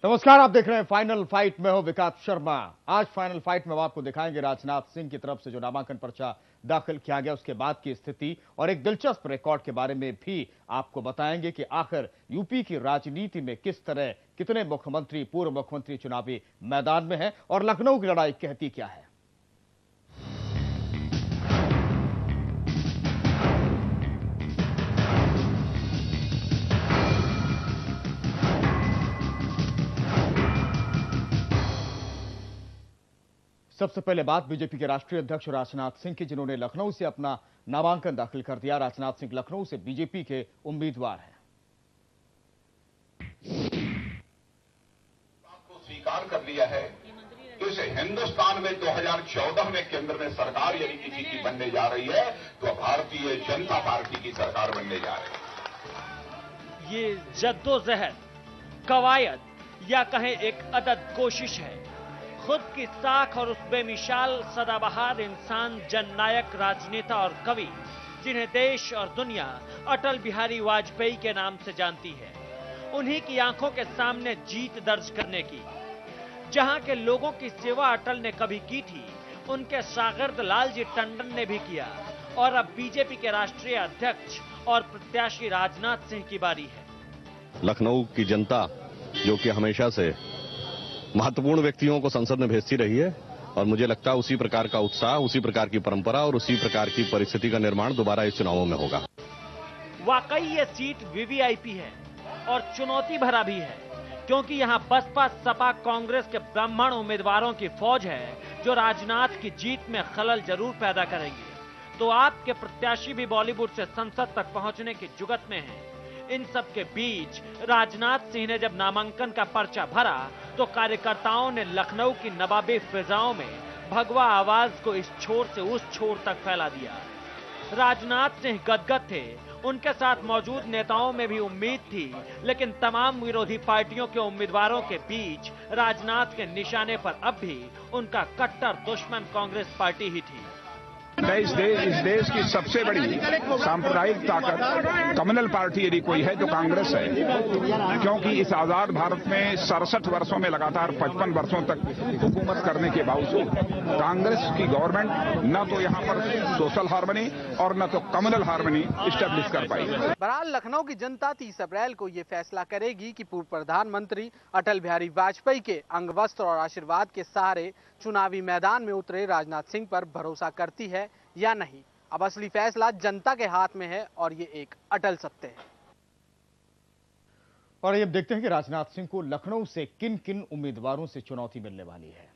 नमस्कार, आप देख रहे हैं फाइनल फाइट में हूं विकास शर्मा। आज फाइनल फाइट में हम आपको दिखाएंगे राजनाथ सिंह की तरफ से जो नामांकन पर्चा दाखिल किया गया उसके बाद की स्थिति और एक दिलचस्प रिकॉर्ड के बारे में भी आपको बताएंगे कि आखिर यूपी की राजनीति में किस तरह कितने मुख्यमंत्री पूर्व मुख्यमंत्री चुनावी मैदान में हैं और लखनऊ की लड़ाई कहती क्या है। सबसे पहले बात बीजेपी के राष्ट्रीय अध्यक्ष राजनाथ सिंह की, जिन्होंने लखनऊ से अपना नामांकन दाखिल कर दिया। राजनाथ सिंह लखनऊ से बीजेपी के उम्मीदवार हैं। आपको स्वीकार कर लिया है तो इस हिंदुस्तान में 2014 में केंद्र में सरकार यदि किसी की बनने जा रही है तो भारतीय जनता पार्टी की सरकार बनने जा रही है। ये जद्दोजहद, कवायद या कहें एक अदद कोशिश है। खुद की साख और उस बेमिसाल सदाबहार इंसान, जननायक, राजनेता और कवि जिन्हें देश और दुनिया अटल बिहारी वाजपेयी के नाम से जानती है, उन्हीं की आंखों के सामने जीत दर्ज करने की। जहां के लोगों की सेवा अटल ने कभी की थी, उनके शागिर्द लालजी टंडन ने भी किया और अब बीजेपी के राष्ट्रीय अध्यक्ष और प्रत्याशी राजनाथ सिंह की बारी है। लखनऊ की जनता जो कि हमेशा से महत्वपूर्ण व्यक्तियों को संसद में भेजती रही है और मुझे लगता है उसी प्रकार का उत्साह, उसी प्रकार की परंपरा और उसी प्रकार की परिस्थिति का निर्माण दोबारा इस चुनावों में होगा। वाकई ये सीट वीवीआईपी है और चुनौती भरा भी है, क्योंकि यहां बसपा, सपा, कांग्रेस के ब्राह्मण उम्मीदवारों की फौज है जो राजनाथ की जीत में खलल जरूर पैदा करेंगे। तो आपके प्रत्याशी भी बॉलीवुड से संसद तक पहुंचने की जुगत में हैं। इन सब के बीच राजनाथ सिंह ने जब नामांकन का पर्चा भरा तो कार्यकर्ताओं ने लखनऊ की नवाबी फिजाओं में भगवा आवाज को इस छोर से उस छोर तक फैला दिया। राजनाथ सिंह गदगद थे, उनके साथ मौजूद नेताओं में भी उम्मीद थी, लेकिन तमाम विरोधी पार्टियों के उम्मीदवारों के बीच राजनाथ के निशाने पर अब भी उनका कट्टर दुश्मन कांग्रेस पार्टी ही थी। इस देश की सबसे बड़ी सांप्रदायिक ताकत कम्युनल पार्टी यदि कोई है तो कांग्रेस है, क्योंकि इस आजाद भारत में 67 वर्षों में लगातार 55 वर्षों तक हुकूमत करने के बावजूद कांग्रेस की गवर्नमेंट न तो यहां पर सोशल हार्मनी और न तो कम्युनल हार्मनी स्टैब्लिश कर पाई। बहरहाल लखनऊ की जनता 30 अप्रैल को ये फैसला करेगी कि पूर्व प्रधानमंत्री अटल बिहारी वाजपेयी के अंगवस्त्र और आशीर्वाद के सहारे चुनावी मैदान में उतरे राजनाथ सिंह पर भरोसा करती है या नहीं। अब असली फैसला जनता के हाथ में है और ये एक अटल सत्य है। और ये देखते हैं कि राजनाथ सिंह को लखनऊ से किन किन उम्मीदवारों से चुनौती मिलने वाली है।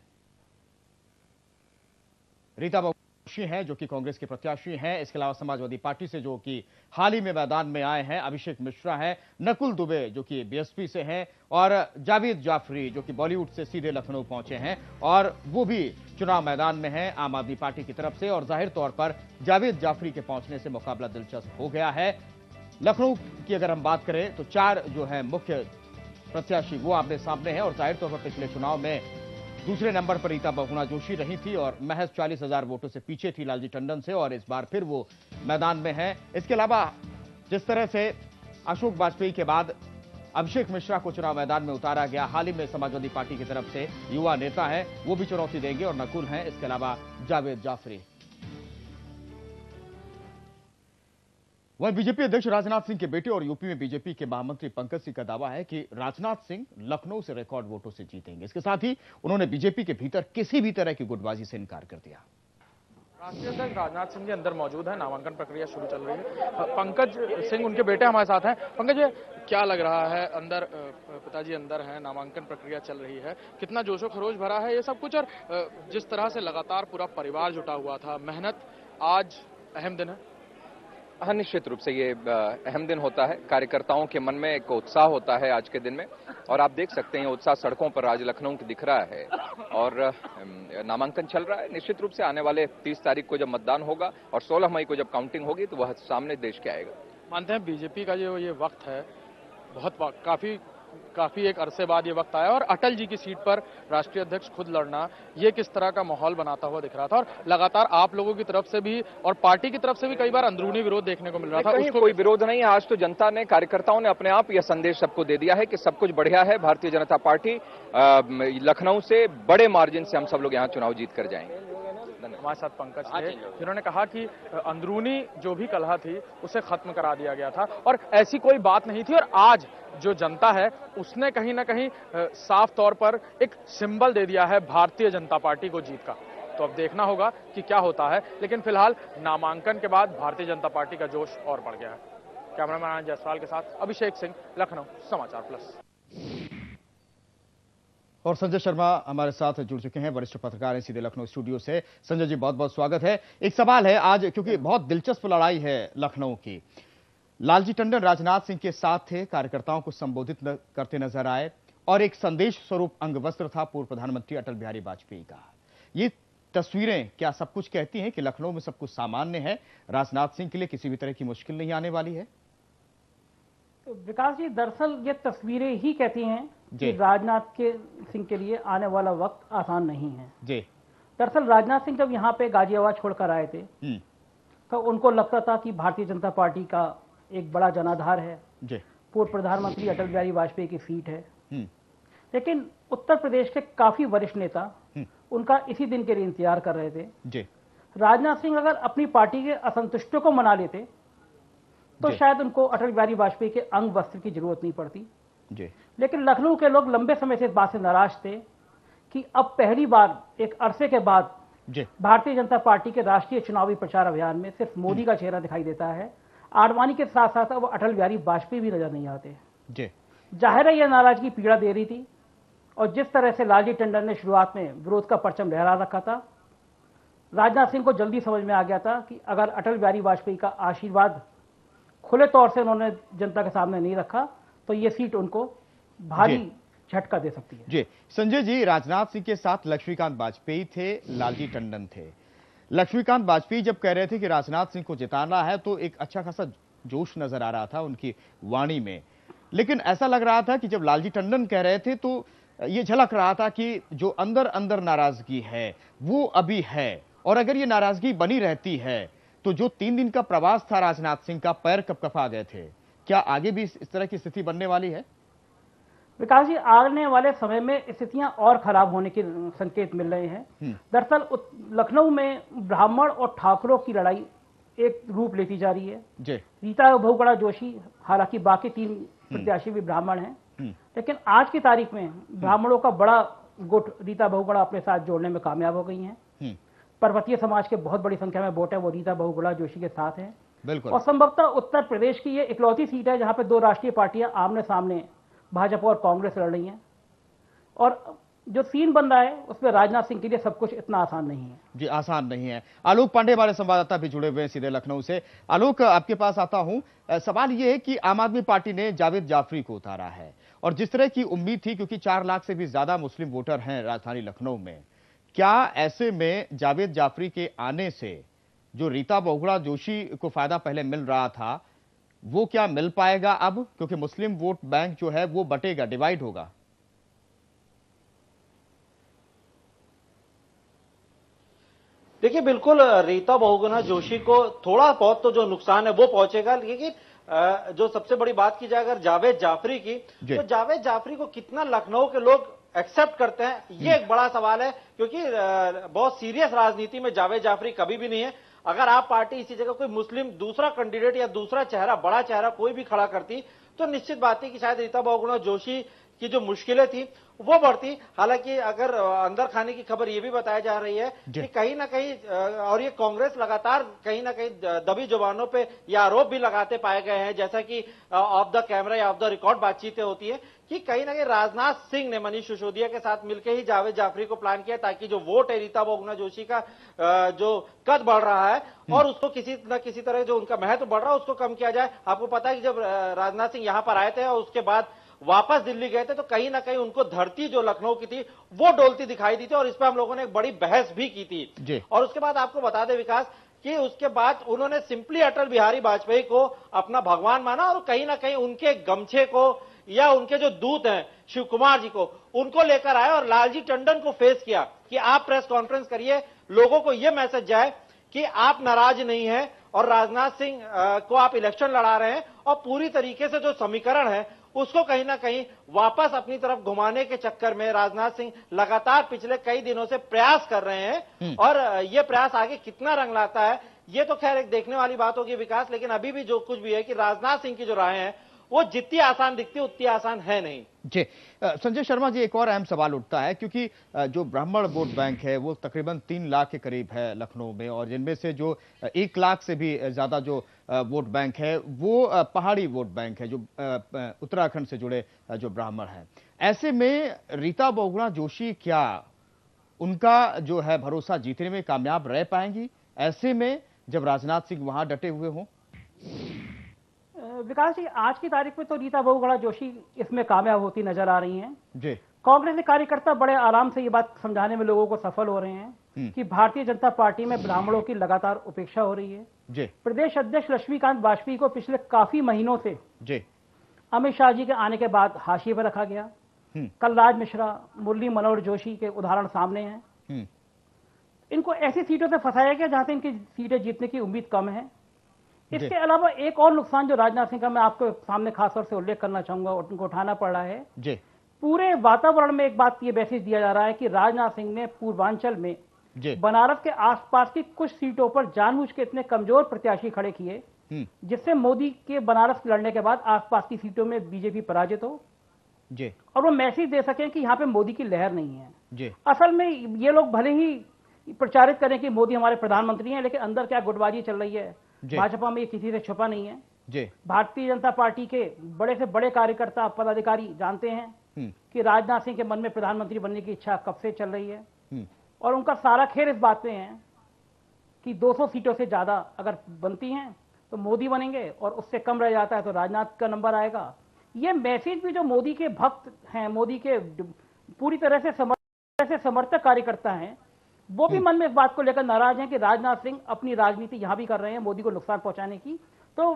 रीता बहुगुणा हैं जो कि कांग्रेस के प्रत्याशी हैं। इसके अलावा समाजवादी पार्टी से जो कि हाल ही में मैदान में आए हैं अभिषेक मिश्रा हैं, नकुल दुबे जो कि बीएसपी से हैं और जावेद जाफरी जो कि बॉलीवुड से सीधे लखनऊ पहुंचे हैं और वो भी चुनाव मैदान में हैं आम आदमी पार्टी की तरफ से। और जाहिर तौर पर जावेद जाफरी के पहुंचने से मुकाबला दिलचस्प हो गया है। लखनऊ की अगर हम बात करें तो 4 जो है मुख्य प्रत्याशी वो आमने सामने हैं और जाहिर तौर पर पिछले चुनाव में दूसरे नंबर पर रीता बहुगुणा जोशी रही थी और महज 40,000 वोटों से पीछे थी लालजी टंडन से और इस बार फिर वो मैदान में है। इसके अलावा जिस तरह से अशोक वाजपेयी के बाद अभिषेक मिश्रा को चुनाव मैदान में उतारा गया, हाल ही में समाजवादी पार्टी की तरफ से युवा नेता है वो भी चुनौती देंगे और नकुल हैं। इसके अलावा जावेद जाफरी। वहीं बीजेपी अध्यक्ष राजनाथ सिंह के बेटे और यूपी में बीजेपी के महामंत्री पंकज सिंह का दावा है कि राजनाथ सिंह लखनऊ से रिकॉर्ड वोटों से जीतेंगे। इसके साथ ही उन्होंने बीजेपी के भीतर किसी भी तरह की गुटबाजी से इनकार कर दिया। राष्ट्रीय अध्यक्ष राजनाथ सिंह जी अंदर मौजूद है, नामांकन प्रक्रिया शुरू चल रही है। पंकज सिंह उनके बेटे हमारे साथ हैं। पंकज, क्या लग रहा है, अंदर पिताजी अंदर हैं, नामांकन प्रक्रिया चल रही है, कितना जोशो खरोश भरा है ये सब कुछ, और जिस तरह से लगातार पूरा परिवार जुटा हुआ था, मेहनत, आज अहम दिन है। हाँ, निश्चित रूप से ये अहम दिन होता है। कार्यकर्ताओं के मन में एक उत्साह होता है आज के दिन में और आप देख सकते हैं उत्साह सड़कों पर आज लखनऊ दिख रहा है और नामांकन चल रहा है। निश्चित रूप से आने वाले 30 तारीख को जब मतदान होगा और 16 मई को जब काउंटिंग होगी तो वह सामने देश के आएगा। मानते हैं बीजेपी का जो ये वक्त है बहुत काफी काफी एक अरसे बाद ये वक्त आया और अटल जी की सीट पर राष्ट्रीय अध्यक्ष खुद लड़ना, ये किस तरह का माहौल बनाता हुआ दिख रहा था। और लगातार आप लोगों की तरफ से भी और पार्टी की तरफ से भी कई बार अंदरूनी विरोध देखने को मिल रहा था। उसको कोई विरोध नहीं है। आज तो जनता ने, कार्यकर्ताओं ने अपने आप यह संदेश सबको दे दिया है कि सब कुछ बढ़िया है। भारतीय जनता पार्टी लखनऊ से बड़े मार्जिन से हम सब लोग यहाँ चुनाव जीत कर जाएंगे। हमारे साथ पंकज थे, जिन्होंने कहा कि अंदरूनी जो भी कलह थी उसे खत्म करा दिया गया था और ऐसी कोई बात नहीं थी। और आज जो जनता है उसने कहीं ना कहीं साफ तौर पर एक सिंबल दे दिया है भारतीय जनता पार्टी को जीत का। तो अब देखना होगा कि क्या होता है, लेकिन फिलहाल नामांकन के बाद भारतीय जनता पार्टी का जोश और बढ़ गया है। कैमरामैन आनंद जायसवाल के साथ अभिषेक सिंह, लखनऊ, समाचार प्लस। और संजय शर्मा हमारे साथ जुड़ चुके हैं, वरिष्ठ पत्रकार हैं सीधे लखनऊ स्टूडियो से। संजय जी, बहुत बहुत स्वागत है। एक सवाल है आज, क्योंकि बहुत दिलचस्प लड़ाई है लखनऊ की। लालजी टंडन राजनाथ सिंह के साथ थे, कार्यकर्ताओं को संबोधित करते नजर आए और एक संदेश स्वरूप अंगवस्त्र था पूर्व प्रधानमंत्री अटल बिहारी वाजपेयी का। ये तस्वीरें क्या सब कुछ कहती हैं कि लखनऊ में सब कुछ सामान्य है, राजनाथ सिंह के लिए किसी भी तरह की मुश्किल नहीं आने वाली है? विकास जी, दरअसल ये तस्वीरें ही कहती हैं कि राजनाथ सिंह के लिए आने वाला वक्त आसान नहीं है जी। दरअसल राजनाथ सिंह जब यहाँ पे गाजियाबाद छोड़कर आए थे तो उनको लगता था कि भारतीय जनता पार्टी का एक बड़ा जनाधार है जी, पूर्व प्रधानमंत्री अटल बिहारी वाजपेयी की सीट है। लेकिन उत्तर प्रदेश के काफी वरिष्ठ नेता उनका इसी दिन के लिए इंतजार कर रहे थे जी। राजनाथ सिंह अगर अपनी पार्टी के असंतुष्टों को मना लेते तो शायद उनको अटल बिहारी वाजपेयी के अंग वस्त्र की जरूरत नहीं पड़ती जी। लेकिन लखनऊ के लोग लंबे समय से इस बात से नाराज थे कि अब पहली बार एक अरसे के बाद भारतीय जनता पार्टी के राष्ट्रीय चुनावी प्रचार अभियान में सिर्फ मोदी का चेहरा दिखाई देता है। आडवाणी के साथ साथ अब अटल बिहारी वाजपेयी भी नजर नहीं आते जी। जाहिर है यह नाराजगी पीड़ा दे रही थी और जिस तरह से लालजी टंडन ने शुरुआत में विरोध का परचम लहरा रखा था, राजनाथ सिंह को जल्दी समझ में आ गया था कि अगर अटल बिहारी वाजपेयी का आशीर्वाद खुले तौर से उन्होंने जनता के सामने नहीं रखा तो ये सीट उनको भारी झटका दे सकती है जी। संजय जी, राजनाथ सिंह के साथ लक्ष्मीकांत वाजपेयी थे, लालजी टंडन थे। लक्ष्मीकांत वाजपेयी जब कह रहे थे कि राजनाथ सिंह को जिताना है तो एक अच्छा खासा जोश नजर आ रहा था उनकी वाणी में, लेकिन ऐसा लग रहा था कि जब लालजी टंडन कह रहे थे तो ये झलक रहा था कि जो अंदर अंदर नाराजगी है वो अभी है, और अगर ये नाराजगी बनी रहती है तो जो 3 दिन का प्रवास था राजनाथ सिंह का, पैर कपकपा गए थे, क्या आगे भी इस तरह की स्थिति बनने वाली है? विकास जी, आने वाले समय में स्थितियां और खराब होने के संकेत मिल रहे हैं। दरअसल लखनऊ में ब्राह्मण और ठाकुरों की लड़ाई एक रूप लेती जा रही है जी। रीता बहुगुणा जोशी, हालांकि बाकी 3 प्रत्याशी भी ब्राह्मण हैं, लेकिन आज की तारीख में ब्राह्मणों का बड़ा गुट रीता बहुगुणा अपने साथ जोड़ने में कामयाब हो गई हैं। पर्वतीय समाज के बहुत बड़ी संख्या में वोट है वो रीता बहुगुणा जोशी के साथ हैं बिल्कुल। और संभवतः उत्तर प्रदेश की ये इकलौती सीट है जहां पे 2 राष्ट्रीय पार्टियां आमने सामने भाजपा और कांग्रेस लड़ रही हैं, और जो सीन बन रहा है उसमें राजनाथ सिंह के लिए सब कुछ इतना आसान नहीं है जी। आसान नहीं है। आलोक पांडे हमारे संवाददाता भी जुड़े हुए हैं सीधे लखनऊ से। आलोक, आपके पास आता हूं। सवाल यह है कि आम आदमी पार्टी ने जावेद जाफरी को उतारा है और जिस तरह की उम्मीद थी, क्योंकि 4 लाख से भी ज्यादा मुस्लिम वोटर हैं राजधानी लखनऊ में, क्या ऐसे में जावेद जाफरी के आने से जो रीता बहुगुणा जोशी को फायदा पहले मिल रहा था वो क्या मिल पाएगा अब, क्योंकि मुस्लिम वोट बैंक जो है वो बटेगा, डिवाइड होगा? देखिए, बिल्कुल रीता बहुगुणा जोशी को थोड़ा बहुत तो जो नुकसान है वो पहुंचेगा, लेकिन जो सबसे बड़ी बात की जाए अगर जावेद जाफरी की, तो जावेद जाफरी को कितना लखनऊ के लोग एक्सेप्ट करते हैं ये एक बड़ा सवाल है, क्योंकि बहुत सीरियस राजनीति में जावेद जाफरी कभी भी नहीं है। अगर आप पार्टी इसी जगह कोई मुस्लिम दूसरा कैंडिडेट या दूसरा चेहरा, बड़ा चेहरा कोई भी खड़ा करती तो निश्चित बात है कि शायद रीता बहुगुणा जोशी की जो मुश्किलें थी वो बढ़ती। हालांकि अगर अंदर खाने की खबर ये भी बताई जा रही है कि कहीं ना कहीं, और ये कांग्रेस लगातार कहीं ना कहीं दबी जुबानों पे ये आरोप भी लगाते पाए गए हैं, जैसा कि ऑफ द कैमरा या ऑफ द रिकॉर्ड बातचीतें होती है कि कहीं ना कहीं राजनाथ सिंह ने मनीष सिसोदिया के साथ मिलकर ही जावेद जाफरी को प्लान किया ताकि जो वोट है रीता बहुगुणा जोशी का जो कद बढ़ रहा है और उसको किसी न किसी तरह जो उनका महत्व बढ़ रहा है उसको कम किया जाए। आपको पता है कि जब राजनाथ सिंह यहां पर आए थे और उसके बाद वापस दिल्ली गए थे तो कहीं ना कहीं उनको धरती जो लखनऊ की थी वो डोलती दिखाई दी थी और इस पर हम लोगों ने एक बड़ी बहस भी की थी। और उसके बाद आपको बता दें विकास कि उसके बाद उन्होंने सिंपली अटल बिहारी वाजपेयी को अपना भगवान माना और कहीं ना कहीं उनके गमछे को या उनके जो दूत हैं शिव कुमार जी को उनको लेकर आए और लालजी टंडन को फेस किया कि आप प्रेस कॉन्फ्रेंस करिए, लोगों को यह मैसेज जाए कि आप नाराज नहीं हैं और राजनाथ सिंह को आप इलेक्शन लड़ा रहे हैं और पूरी तरीके से जो समीकरण है उसको कहीं ना कहीं वापस अपनी तरफ घुमाने के चक्कर में राजनाथ सिंह लगातार पिछले कई दिनों से प्रयास कर रहे हैं। और ये प्रयास आगे कितना रंग लाता है ये तो खैर एक देखने वाली बात होगी विकास, लेकिन अभी भी जो कुछ भी है कि राजनाथ सिंह की जो राहें हैं वो जितनी आसान दिखती उतनी आसान है नहीं। जी संजय शर्मा जी, एक और अहम सवाल उठता है क्योंकि जो ब्राह्मण वोट बैंक है वो तकरीबन 3 लाख के करीब है लखनऊ में, और जिनमें से जो 1 लाख से भी ज्यादा जो वोट बैंक है वो पहाड़ी वोट बैंक है, जो उत्तराखंड से जुड़े जो ब्राह्मण हैं। ऐसे में रीता बहुगुणा जोशी क्या उनका जो है भरोसा जीतने में कामयाब रह पाएंगी ऐसे में जब राजनाथ सिंह वहां डटे हुए हों? विकास जी, आज की तारीख में तो रीता बहुगुणा जोशी इसमें कामयाब होती नजर आ रही हैं। जी। कांग्रेस के कार्यकर्ता बड़े आराम से ये बात समझाने में लोगों को सफल हो रहे हैं कि भारतीय जनता पार्टी में ब्राह्मणों की लगातार उपेक्षा हो रही है। जी। प्रदेश अध्यक्ष लक्ष्मीकांत वाजपेयी को पिछले काफी महीनों से जी अमित शाह जी के आने के बाद हाशिए पर रखा गया। कलराज मिश्रा, मुरली मनोहर जोशी के उदाहरण सामने हैं। इनको ऐसी सीटों से फंसाया गया जहां से इनकी सीटें जीतने की उम्मीद कम है। इसके अलावा एक और नुकसान जो राजनाथ सिंह का मैं आपको सामने खासतौर से उल्लेख करना चाहूंगा, उनको उठाना पड़ रहा है। जी। पूरे वातावरण में एक बात ये मैसेज दिया जा रहा है कि राजनाथ सिंह ने पूर्वांचल में बनारस के आसपास की कुछ सीटों पर जानबूझ के इतने कमजोर प्रत्याशी खड़े किए जिससे मोदी के बनारस लड़ने के बाद आसपास की सीटों में बीजेपी पराजित हो जी, और वो मैसेज दे सकें कि यहाँ पे मोदी की लहर नहीं है जी। असल में ये लोग भले ही प्रचारित करें कि मोदी हमारे प्रधानमंत्री हैं, लेकिन अंदर क्या गुटबाजी चल रही है भाजपा में, ये किसी से छुपा नहीं है। जी। भारतीय जनता पार्टी के बड़े से बड़े कार्यकर्ता पदाधिकारी जानते हैं कि राजनाथ सिंह के मन में प्रधानमंत्री बनने की इच्छा कब से चल रही है और उनका सारा खेल इस बात में है कि 200 सीटों से ज्यादा अगर बनती हैं तो मोदी बनेंगे और उससे कम रह जाता है तो राजनाथ का नंबर आएगा। ये मैसेज भी जो मोदी के भक्त हैं, मोदी के पूरी तरह से समर्थक कार्यकर्ता हैं, वो भी मन में इस बात को लेकर नाराज हैं कि राजनाथ सिंह अपनी राजनीति यहां भी कर रहे हैं मोदी को नुकसान पहुंचाने की। तो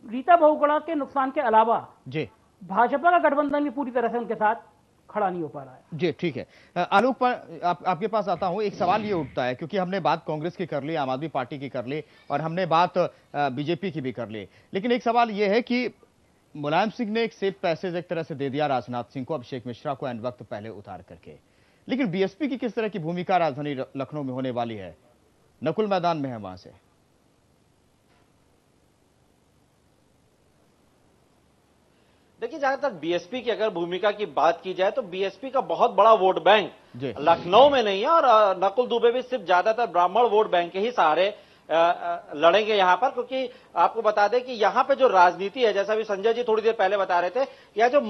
रीता बहुगुणा के नुकसान के अलावा जी भाजपा का गठबंधन भी पूरी तरह से उनके साथ खड़ा नहीं हो पा रहा है। जी ठीक है, आलोक पर आपके पास आता हूं। एक सवाल ये उठता है क्योंकि हमने बात कांग्रेस की कर ली, आम आदमी पार्टी की कर ली और हमने बात बीजेपी की भी कर ली, लेकिन एक सवाल ये है कि मुलायम सिंह ने एक सेफ पैसेज एक तरह से दे दिया राजनाथ सिंह को, अभिषेक मिश्रा को एंड वक्त पहले उतार करके, लेकिन बीएसपी की किस तरह की भूमिका राजधानी लखनऊ में होने वाली है? नकुल मैदान में है वहां से। देखिए, जहां तक बीएसपी की अगर भूमिका की बात की जाए तो बीएसपी का बहुत बड़ा वोट बैंक लखनऊ में नहीं है और नकुल दुबे भी सिर्फ ज्यादातर ब्राह्मण वोट बैंक के ही सहारे लड़ेंगे यहां पर, क्योंकि आपको बता दें कि यहां पे जो राजनीति है, जैसा भी संजय जी थोड़ी देर पहले बता रहे थे, यह जो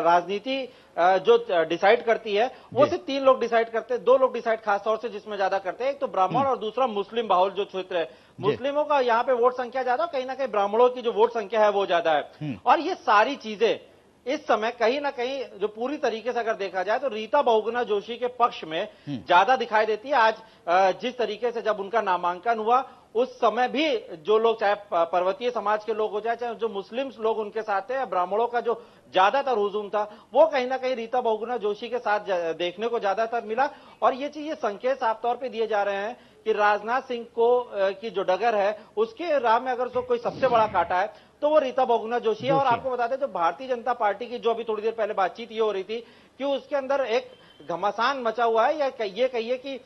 राजनीति जो डिसाइड करती है वो सिर्फ 3 लोग डिसाइड करते हैं, 2 लोग डिसाइड खास तौर से जिसमें ज्यादा करते हैं, एक तो ब्राह्मण और दूसरा मुस्लिम बाहुल जो क्षेत्र है। मुस्लिमों का यहाँ पे वोट संख्या ज्यादा, कहीं ना कहीं ब्राह्मणों की जो वोट संख्या है वो ज्यादा है। और ये सारी चीजें इस समय कहीं ना कहीं जो पूरी तरीके से अगर देखा जाए तो रीता बहुगुणा जोशी के पक्ष में ज्यादा दिखाई देती है। आज जिस तरीके से जब उनका नामांकन हुआ उस समय भी जो लोग, चाहे पर्वतीय समाज के लोग हो जाए, चाहे जो मुस्लिम लोग उनके साथ थे, ब्राह्मणों का जो ज्यादातर हुजूम था वो कहीं ना कहीं रीता बहुगुणा जोशी के साथ देखने को ज्यादातर मिला। और ये चीज, ये संकेत साफ तौर पर दिए जा रहे हैं कि राजनाथ सिंह को की जो डगर है उसके राह में अगर कोई सबसे बड़ा कांटा है तो वो रीता बहुगुणा जोशी है। और आपको बता दें, जो भारतीय जनता पार्टी की जो अभी थोड़ी देर पहले बातचीत ये हो रही थी कि उसके अंदर एक घमासान मचा हुआ है, या ये कहिए कि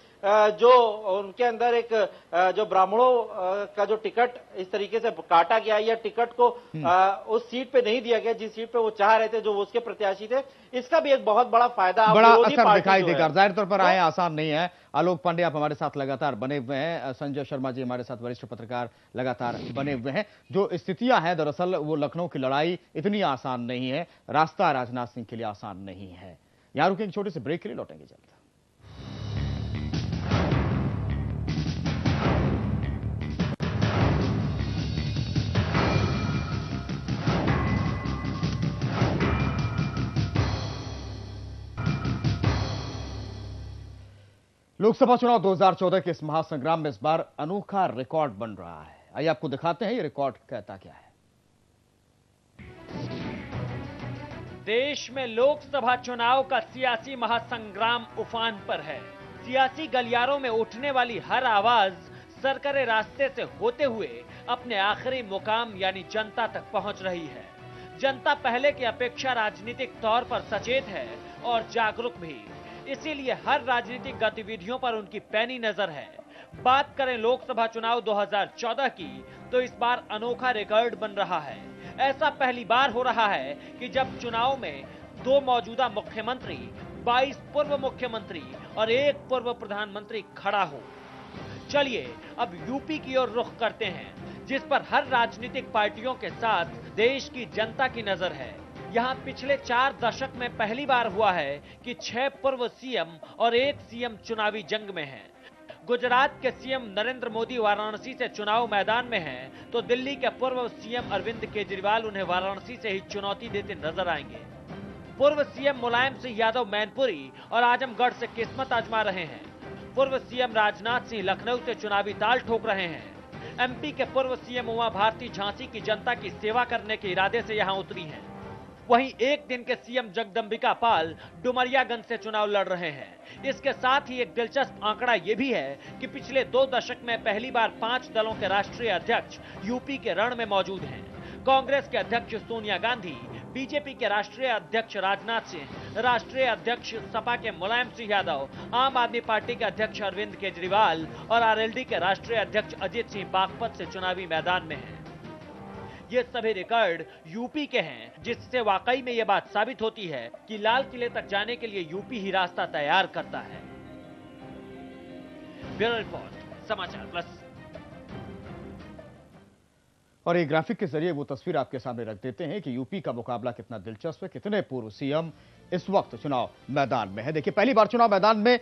जो उनके अंदर एक जो ब्राह्मणों का जो टिकट इस तरीके से काटा गया या टिकट को उस सीट पे नहीं दिया गया जिस सीट पे वो चाह रहे थे, जो उसके प्रत्याशी थे, इसका भी एक बहुत बड़ा फायदा बड़ा असर दिखाई देगा। जाहिर तौर पर आए आसान नहीं है। आलोक पांडे आप हमारे साथ लगातार बने हुए हैं, संजय शर्मा जी हमारे साथ वरिष्ठ पत्रकार लगातार बने हुए हैं। जो स्थितियां हैं दरअसल वो लखनऊ की लड़ाई इतनी आसान नहीं है, रास्ता राजनाथ सिंह के लिए आसान नहीं है। यहां रुकेंगे छोटे से ब्रेक के लिए, लौटेंगे जल्द। लोकसभा चुनाव 2014 के इस महासंग्राम में इस बार अनोखा रिकॉर्ड बन रहा है। आइए आपको दिखाते हैं ये रिकॉर्ड कहता क्या है। देश में लोकसभा चुनाव का सियासी महासंग्राम उफान पर है। सियासी गलियारों में उठने वाली हर आवाज सरकरे रास्ते से होते हुए अपने आखिरी मुकाम यानी जनता तक पहुंच रही है। जनता पहले की अपेक्षा राजनीतिक तौर पर सचेत है और जागरूक भी, इसीलिए हर राजनीतिक गतिविधियों पर उनकी पैनी नजर है। बात करें लोकसभा चुनाव 2014 की तो इस बार अनोखा रिकॉर्ड बन रहा है। ऐसा पहली बार हो रहा है कि जब चुनाव में 2 मौजूदा मुख्यमंत्री, 22 पूर्व मुख्यमंत्री और 1 पूर्व प्रधानमंत्री खड़ा हो। चलिए अब यूपी की ओर रुख करते हैं, जिस पर हर राजनीतिक पार्टियों के साथ देश की जनता की नजर है। यहां पिछले 4 दशक में पहली बार हुआ है कि 6 पूर्व सीएम और 1 सीएम चुनावी जंग में हैं। गुजरात के सीएम नरेंद्र मोदी वाराणसी से चुनाव मैदान में हैं, तो दिल्ली के पूर्व सीएम अरविंद केजरीवाल उन्हें वाराणसी से ही चुनौती देते नजर आएंगे। पूर्व सीएम मुलायम सिंह यादव मैनपुरी और आजमगढ़ से किस्मत आजमा रहे हैं। पूर्व सीएम राजनाथ सिंह लखनऊ से चुनावी ताल ठोक रहे हैं। एमपी के पूर्व सीएम उमा भारती झांसी की जनता की सेवा करने के इरादे से यहां उतरी हैं। वहीं एक दिन के सीएम जगदंबिका पाल डुमरियागंज से चुनाव लड़ रहे हैं। इसके साथ ही एक दिलचस्प आंकड़ा यह भी है कि पिछले 2 दशक में पहली बार 5 दलों के राष्ट्रीय अध्यक्ष यूपी के रण में मौजूद हैं। कांग्रेस के अध्यक्ष सोनिया गांधी, बीजेपी के राष्ट्रीय अध्यक्ष राजनाथ सिंह, राष्ट्रीय अध्यक्ष सपा के मुलायम सिंह यादव, आम आदमी पार्टी के अध्यक्ष अरविंद केजरीवाल और आरएलडी के राष्ट्रीय अध्यक्ष अजित सिंह बागपत से चुनावी मैदान में हैं। ये सभी रिकॉर्ड यूपी के हैं, जिससे वाकई में ये बात साबित होती है कि लाल किले तक जाने के लिए यूपी ही रास्ता तैयार करता है। ब्यूरो रिपोर्ट, समाचार प्लस। और एक ग्राफिक के जरिए वो तस्वीर आपके सामने रख देते हैं कि यूपी का मुकाबला कितना दिलचस्प है, कितने पूर्व सीएम इस वक्त चुनाव मैदान में है। देखिए, पहली बार चुनाव मैदान में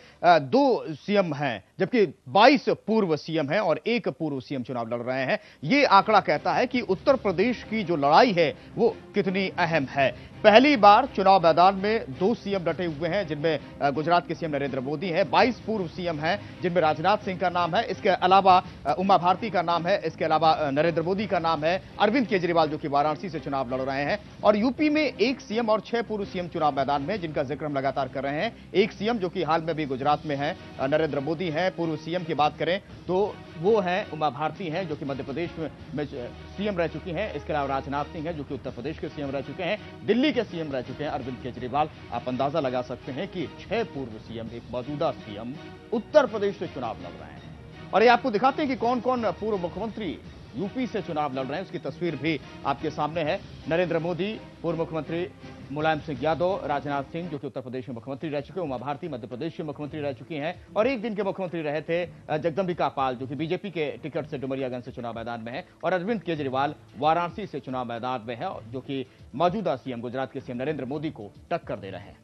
2 सीएम हैं, जबकि 22 पूर्व सीएम हैं और 1 पूर्व सीएम चुनाव लड़ रहे हैं। ये आंकड़ा कहता है कि उत्तर प्रदेश की जो लड़ाई है वो कितनी अहम है। पहली बार चुनाव मैदान में 2 सीएम डटे हुए हैं, जिनमें गुजरात के सीएम नरेंद्र मोदी हैं, 22 पूर्व सीएम हैं, जिनमें राजनाथ सिंह का नाम है, इसके अलावा उमा भारती का नाम है, इसके अलावा नरेंद्र मोदी का नाम है, अरविंद केजरीवाल जो कि वाराणसी से चुनाव लड़ रहे हैं। और यूपी में 1 सीएम और 6 पूर्व सीएम चुनाव मैदान में, जिनका जिक्र हम लगातार कर रहे हैं। 1 सीएम जो कि हाल में भी गुजरात में है, नरेंद्र मोदी है। पूर्व सीएम की बात करें तो वो है उमा भारती हैं, जो कि मध्य प्रदेश में सीएम रह चुकी हैं। इसके अलावा राजनाथ सिंह हैं, जो कि उत्तर प्रदेश के सीएम रह चुके हैं। दिल्ली के सीएम रह चुके हैं अरविंद केजरीवाल। आप अंदाजा लगा सकते हैं कि 6 पूर्व सीएम, एक मौजूदा सीएम उत्तर प्रदेश से चुनाव लड़ रहे हैं। और ये आपको दिखाते हैं कि कौन कौन पूर्व मुख्यमंत्री यूपी से चुनाव लड़ रहे हैं। उसकी तस्वीर भी आपके सामने है। नरेंद्र मोदी, पूर्व मुख्यमंत्री मुलायम सिंह यादव, राजनाथ सिंह जो कि उत्तर प्रदेश में मुख्यमंत्री रह चुके, उमा भारती मध्य प्रदेश के मुख्यमंत्री रह चुकी हैं, और एक दिन के मुख्यमंत्री रहे थे जगदंबिका पाल जो कि बीजेपी के टिकट से डुमरियागंज से चुनाव मैदान में है, और अरविंद केजरीवाल वाराणसी से चुनाव मैदान में है, जो कि मौजूदा सीएम गुजरात के सीएम नरेंद्र मोदी को टक्कर दे रहे हैं।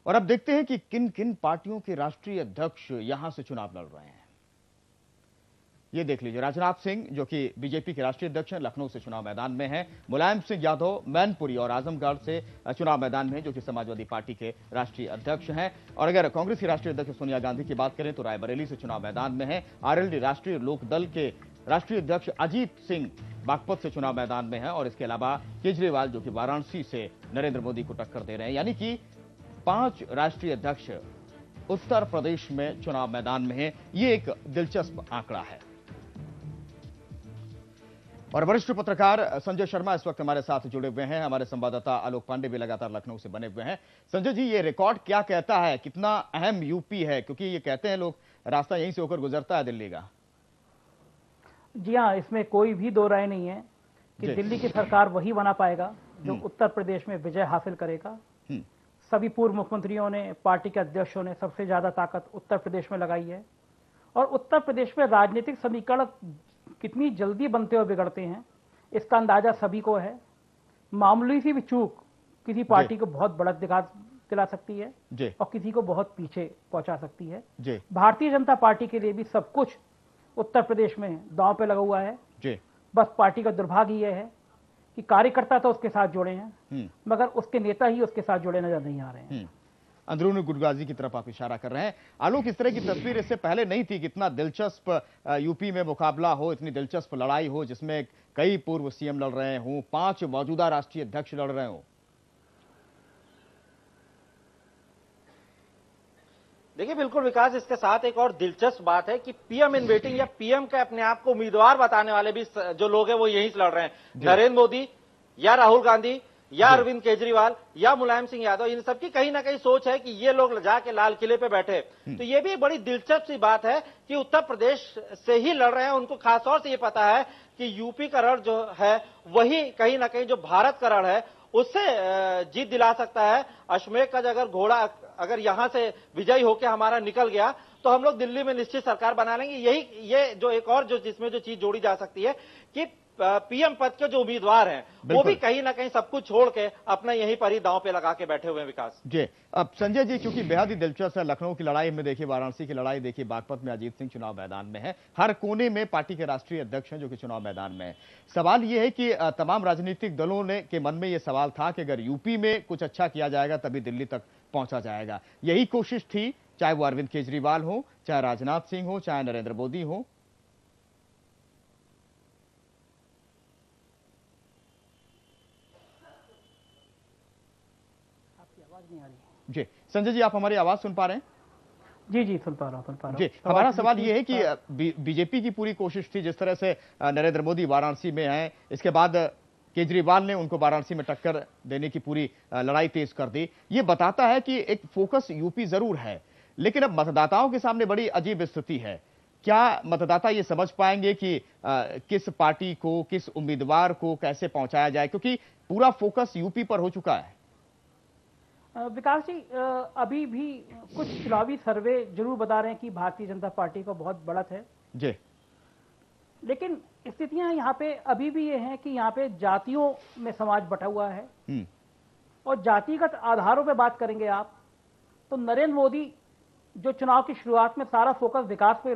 और अब देखते हैं कि किन किन पार्टियों के राष्ट्रीय अध्यक्ष यहां से चुनाव लड़ रहे हैं। ये देख लीजिए, राजनाथ सिंह जो कि बीजेपी के राष्ट्रीय अध्यक्ष हैं, लखनऊ से चुनाव मैदान में हैं। मुलायम सिंह यादव मैनपुरी और आजमगढ़ से चुनाव मैदान में हैं, जो कि समाजवादी पार्टी के राष्ट्रीय अध्यक्ष हैं। और अगर कांग्रेस की राष्ट्रीय अध्यक्ष सोनिया गांधी की बात करें तो रायबरेली से चुनाव मैदान में है। आरएलडी राष्ट्रीय लोकदल के राष्ट्रीय अध्यक्ष अजीत सिंह बागपत से चुनाव मैदान में है। और इसके अलावा केजरीवाल जो कि वाराणसी से नरेंद्र मोदी को टक्कर दे रहे हैं। यानी कि 5 राष्ट्रीय अध्यक्ष उत्तर प्रदेश में चुनाव मैदान में है। ये एक दिलचस्प आंकड़ा है। और वरिष्ठ पत्रकार संजय शर्मा इस वक्त हमारे साथ जुड़े हुए हैं। हमारे संवाददाता आलोक पांडे भी लगातार लखनऊ से बने हुए हैं। संजय जी, ये रिकॉर्ड क्या कहता है, कितना अहम यूपी है? क्योंकि ये कहते हैं लोग रास्ता यहीं से होकर गुजरता है दिल्ली का। जी हाँ, इसमें कोई भी दो राय नहीं है कि दिल्ली की सरकार वही बना पाएगा जो उत्तर प्रदेश में विजय हासिल करेगा। सभी पूर्व मुख्यमंत्रियों ने, पार्टी के अध्यक्षों ने सबसे ज्यादा ताकत उत्तर प्रदेश में लगाई है। और उत्तर प्रदेश में राजनीतिक समीकरण कितनी जल्दी बनते हुए बिगड़ते हैं इसका अंदाजा सभी को है। मामूली सी भी चूक किसी पार्टी को बहुत बढ़त दिला सकती है और किसी को बहुत पीछे पहुंचा सकती है। भारतीय जनता पार्टी के लिए भी सब कुछ उत्तर प्रदेश में दांव पे लगा हुआ है। बस पार्टी का दुर्भाग्य यह है कि कार्यकर्ता तो उसके साथ जुड़े हैं, मगर उसके नेता ही उसके साथ जुड़े नजर नहीं आ रहे हैं। अंदरूनी गुटबाजी की तरफ आप इशारा कर रहे हैं। आलोक, इस तरह की तस्वीर इससे पहले नहीं थी कि इतना दिलचस्प यूपी में मुकाबला हो, इतनी दिलचस्प लड़ाई हो जिसमें कई पूर्व सीएम लड़ रहे हों, 5 मौजूदा राष्ट्रीय अध्यक्ष लड़ रहे हों। देखिए बिल्कुल विकास, इसके साथ एक और दिलचस्प बात है कि पीएम इन वेटिंग या पीएम के अपने आप को उम्मीदवार बताने वाले भी जो लोग हैं वो यहीं से लड़ रहे हैं। नरेंद्र मोदी या राहुल गांधी या अरविंद केजरीवाल या मुलायम सिंह यादव, इन सबकी कहीं ना कहीं सोच है कि ये लोग जाके लाल किले पे बैठे। तो ये भी बड़ी दिलचस्प सी बात है कि उत्तर प्रदेश से ही लड़ रहे हैं। उनको खासतौर से ये पता है कि यूपी का रण जो है वही कहीं ना कहीं जो भारत का रण है उससे जीत दिला सकता है। अश्वमेध का अगर घोड़ा अगर यहां से विजयी होकर हमारा निकल गया तो हम लोग दिल्ली में निश्चित सरकार बना लेंगे। यही ये जो एक और जो जिसमें जो चीज जोड़ी जा सकती है कि पीएम पद के जो उम्मीदवार हैं वो भी कहीं ना कहीं सब कुछ छोड़ के अपना यहीं पर ही दांव पे लगा के बैठे हुए हैं। विकास जी, अब संजय जी, क्योंकि बेहद ही दिलचस्प है, लखनऊ की लड़ाई में देखिए, वाराणसी की लड़ाई देखिए, बागपत में अजीत सिंह चुनाव मैदान में है, हर कोने में पार्टी के राष्ट्रीय अध्यक्ष हैं जो कि चुनाव मैदान में है। सवाल यह है कि तमाम राजनीतिक दलों ने के मन में यह सवाल था कि अगर यूपी में कुछ अच्छा किया जाएगा तभी दिल्ली तक पहुंचा जाएगा। यही कोशिश थी, चाहे वो अरविंद केजरीवाल हो, चाहे राजनाथ सिंह हो, चाहे नरेंद्र मोदी हो। जी संजय जी, आप हमारी आवाज सुन पा रहे हैं? जी जी, सुन पा रहा हूं। जी, हमारा सवाल यह है कि बीजेपी की पूरी कोशिश थी, जिस तरह से नरेंद्र मोदी वाराणसी में हैं, इसके बाद केजरीवाल ने उनको वाराणसी में टक्कर देने की पूरी लड़ाई तेज कर दी। ये बताता है कि एक फोकस यूपी जरूर है, लेकिन अब मतदाताओं के सामने बड़ी अजीब स्थिति है। क्या मतदाता ये समझ पाएंगे कि किस पार्टी को, किस उम्मीदवार को कैसे पहुंचाया जाए, क्योंकि पूरा फोकस यूपी पर हो चुका है? विकास जी, अभी भी कुछ चुनावी सर्वे जरूर बता रहे हैं कि भारतीय जनता पार्टी को बहुत बढ़त है जी, लेकिन स्थितियां यहाँ पे अभी भी ये हैं कि यहाँ पे जातियों में समाज बटा हुआ है और जातिगत आधारों पे बात करेंगे आप तो नरेंद्र मोदी जो चुनाव की शुरुआत में सारा फोकस विकास पे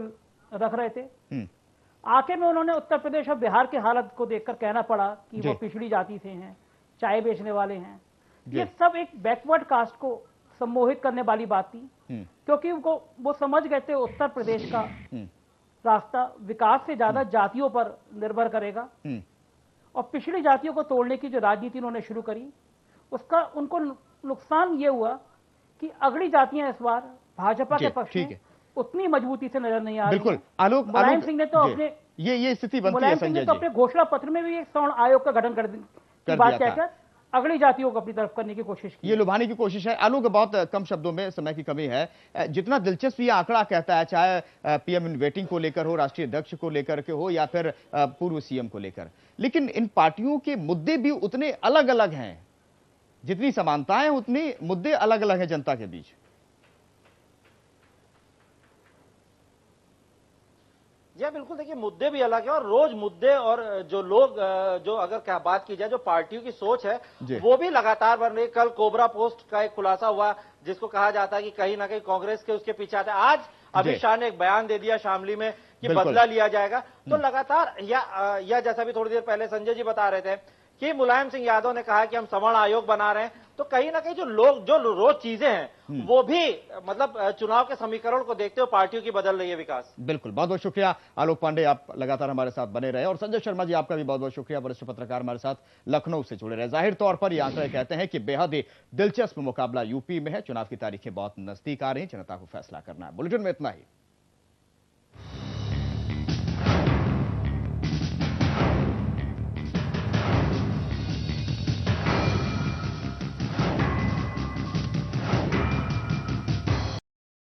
रख रहे थे, आखिर में उन्होंने उत्तर प्रदेश और बिहार की हालत को देखकर कहना पड़ा कि वो पिछड़ी जाति से हैं, चाय बेचने वाले हैं। ये सब एक बैकवर्ड कास्ट को सम्मोहित करने वाली बात थी, क्योंकि उनको वो समझ गए थे उत्तर प्रदेश का रास्ता विकास से ज्यादा जातियों पर निर्भर करेगा और पिछड़ी जातियों को तोड़ने की जो राजनीति उन्होंने शुरू करी उसका उनको नुकसान ये हुआ कि अगली जातियां इस बार भाजपा के पक्ष में उतनी मजबूती से नजर नहीं आ रही। बिल्कुल, आलोक, मुलायम सिंह ने तो अपने ये स्थिति बनती है संजय जी, तो अपने घोषणा पत्र में भी एक सवर्ण आयोग का गठन कर बात कहकर अगली जातियों को अपनी तरफ करने की कोशिश की। ये लुभाने की कोशिश है। आलोक, बहुत कम शब्दों में, समय की कमी है, जितना दिलचस्प ये आंकड़ा कहता है, चाहे पीएम इन वेटिंग को लेकर हो, राष्ट्रीय अध्यक्ष को लेकर के हो या फिर पूर्व सीएम को लेकर, लेकिन इन पार्टियों के मुद्दे भी उतने अलग अलग हैं। जितनी समानताएं उतनी मुद्दे अलग अलग हैं जनता के बीच। जी बिल्कुल, देखिए मुद्दे भी अलग है और रोज मुद्दे और जो लोग जो अगर क्या बात की जाए जो पार्टियों की सोच है वो भी लगातार बढ़ रही है। कल कोबरा पोस्ट का एक खुलासा हुआ जिसको कहा जाता है कि कहीं ना कहीं कांग्रेस के उसके पीछे आता है। आज अमित शाह ने एक बयान दे दिया शामली में कि बदला लिया जाएगा। तो लगातार या जैसा भी थोड़ी देर पहले संजय जी बता रहे थे कि मुलायम सिंह यादव ने कहा कि हम सवर्ण आयोग बना रहे हैं, तो कहीं ना कहीं जो लोग जो रोज चीजें हैं वो भी मतलब चुनाव के समीकरण को देखते हुए पार्टियों की बदल रही है। विकास, बिल्कुल, बहुत बहुत शुक्रिया आलोक पांडे, आप लगातार हमारे साथ बने रहे, और संजय शर्मा जी, आपका भी बहुत बहुत शुक्रिया, वरिष्ठ पत्रकार हमारे साथ लखनऊ से जुड़े रहे। जाहिर तौर पर ये आंकड़े कहते हैं कि बेहद ही दिलचस्प मुकाबला यूपी में है। चुनाव की तारीखें बहुत नजदीक आ रही हैं, जनता को फैसला करना है। बुलेटिन में इतना ही।